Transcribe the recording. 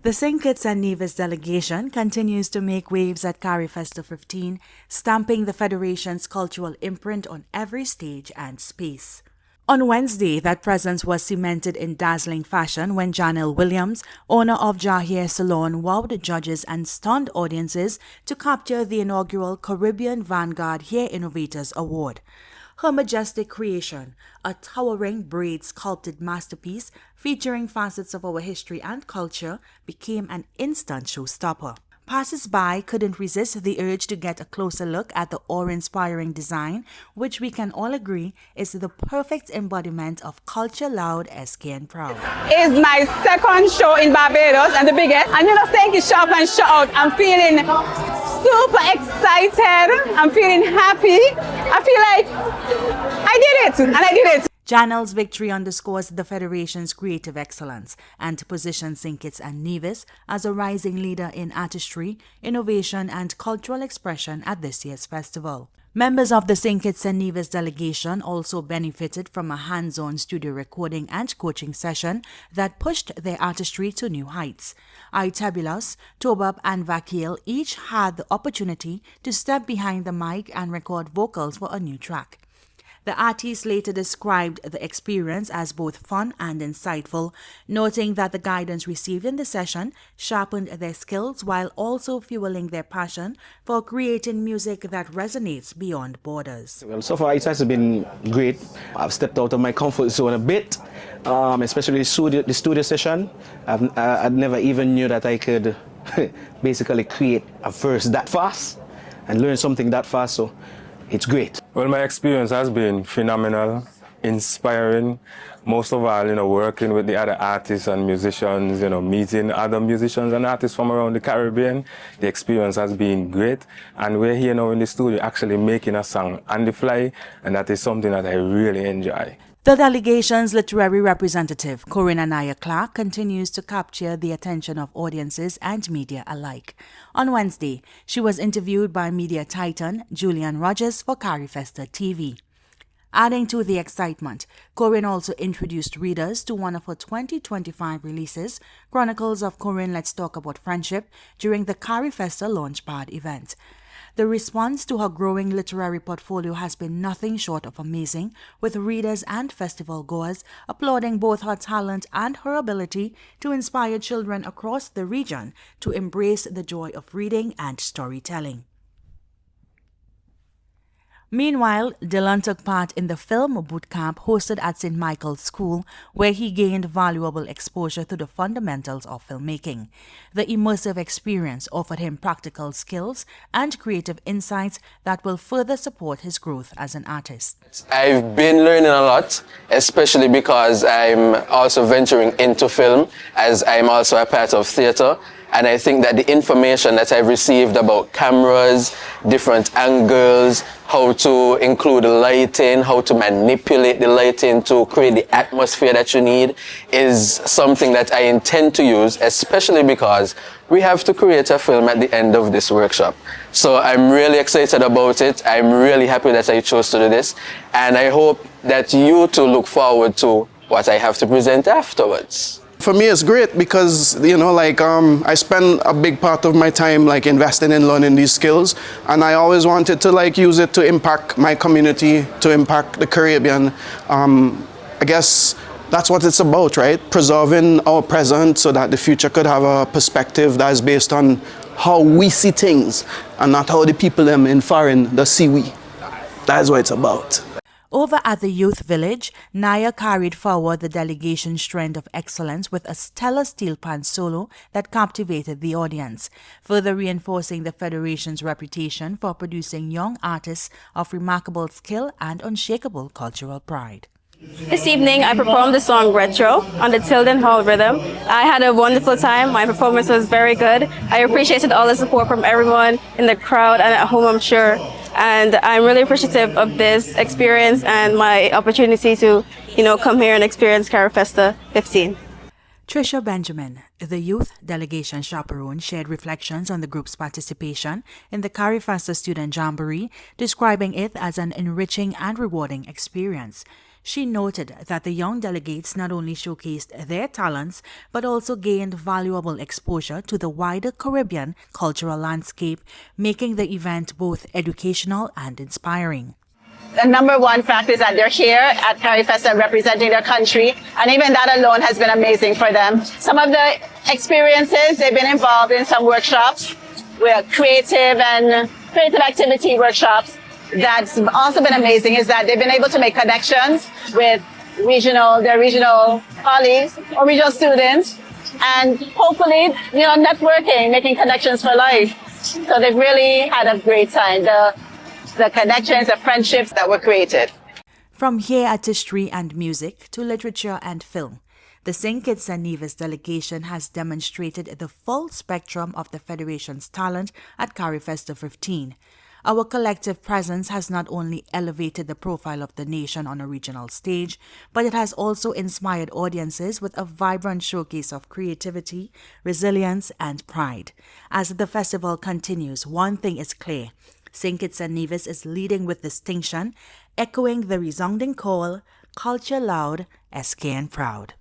The St. Kitts and Nevis delegation continues to make waves at Carfesta 15, stamping the Federation's cultural imprint on every stage and space. On Wednesday, that presence was cemented in dazzling fashion when Janelle Williams, owner of Jahir Salon, wowed judges and stunned audiences to capture the inaugural Caribbean Vanguard Hair Innovators Award. Her majestic creation, a towering braid-sculpted masterpiece featuring facets of our history and culture, became an instant showstopper. Passers-by couldn't resist the urge to get a closer look at the awe-inspiring design, which we can all agree is the perfect embodiment of culture loud, SKN proud. It's my second show in Barbados and the biggest. And you know, thank you, shout and shout. I'm feeling super excited. I'm feeling happy. I feel like I did it, and I did it. Janelle's victory underscores the Federation's creative excellence and positions St. Kitts and Nevis as a rising leader in artistry, innovation, and cultural expression at this year's festival. Members of the St. Kitts and Nevis delegation also benefited from a hands-on studio recording and coaching session that pushed their artistry to new heights. Itabulas, Tobab, and Vakil each had the opportunity to step behind the mic and record vocals for a new track. The artists later described the experience as both fun and insightful, noting that the guidance received in the session sharpened their skills while also fueling their passion for creating music that resonates beyond borders. Well, so far it has been great. I've stepped out of my comfort zone a bit, especially the studio session. I never even knew that I could basically create a verse that fast and learn something that fast, so it's great. Well, my experience has been phenomenal, inspiring. Most of all, working with the other artists and musicians, meeting other musicians and artists from around the Caribbean. The experience has been great. And we're here now in the studio actually making a song on the fly, and that is something that I really enjoy. The delegation's literary representative, Corinne Anaya Clark, continues to capture the attention of audiences and media alike. On Wednesday, she was interviewed by media titan Julian Rogers for Carfesta TV. Adding to the excitement, Corinne also introduced readers to one of her 2025 releases, Chronicles of Corinne Let's Talk About Friendship, during the Carfesta Launchpad event. The response to her growing literary portfolio has been nothing short of amazing, with readers and festival goers applauding both her talent and her ability to inspire children across the region to embrace the joy of reading and storytelling. Meanwhile, Dylan took part in the film bootcamp hosted at St. Michael's School, where he gained valuable exposure to the fundamentals of filmmaking. The immersive experience offered him practical skills and creative insights that will further support his growth as an artist. I've been learning a lot, especially because I'm also venturing into film, as I'm also a part of theater. And I think that the information that I've received about cameras, different angles, how to include the lighting, how to manipulate the lighting to create the atmosphere that you need is something that I intend to use, especially because we have to create a film at the end of this workshop. So I'm really excited about it. I'm really happy that I chose to do this. And I hope that you too look forward to what I have to present afterwards. For me, it's great because, I spend a big part of my time, investing in learning these skills. And I always wanted to, use it to impact my community, to impact the Caribbean. I guess that's what it's about, right? Preserving our present so that the future could have a perspective that is based on how we see things and not how the people in foreign the see we. That's what it's about. Over at the Youth Village, Naya carried forward the delegation's trend of excellence with a stellar steel pan solo that captivated the audience, further reinforcing the Federation's reputation for producing young artists of remarkable skill and unshakable cultural pride. This evening, I performed the song Retro on the Tilden Hall rhythm. I had a wonderful time. My performance was very good. I appreciated all the support from everyone in the crowd and at home, I'm sure. And I'm really appreciative of this experience and my opportunity to, come here and experience Carfesta 15. Trisha Benjamin, the youth delegation chaperone, shared reflections on the group's participation in the Carfesta Student Jamboree, describing it as an enriching and rewarding experience. She noted that the young delegates not only showcased their talents, but also gained valuable exposure to the wider Caribbean cultural landscape, making the event both educational and inspiring. The number one fact is that they're here at Carfesta representing their country, and even that alone has been amazing for them. Some of the experiences, they've been involved in some workshops, with creative activity workshops. That's also been amazing is that they've been able to make connections with their regional colleagues or regional students, and hopefully, networking, making connections for life. So they've really had a great time. The connections, the friendships that were created. From hair artistry and music to literature and film, the St. Kitts and Nevis delegation has demonstrated the full spectrum of the Federation's talent at Carfesta 15. Our collective presence has not only elevated the profile of the nation on a regional stage, but it has also inspired audiences with a vibrant showcase of creativity, resilience, and pride. As the festival continues, one thing is clear: St. Kitts and Nevis is leading with distinction, echoing the resounding call, "Culture loud, SKN proud."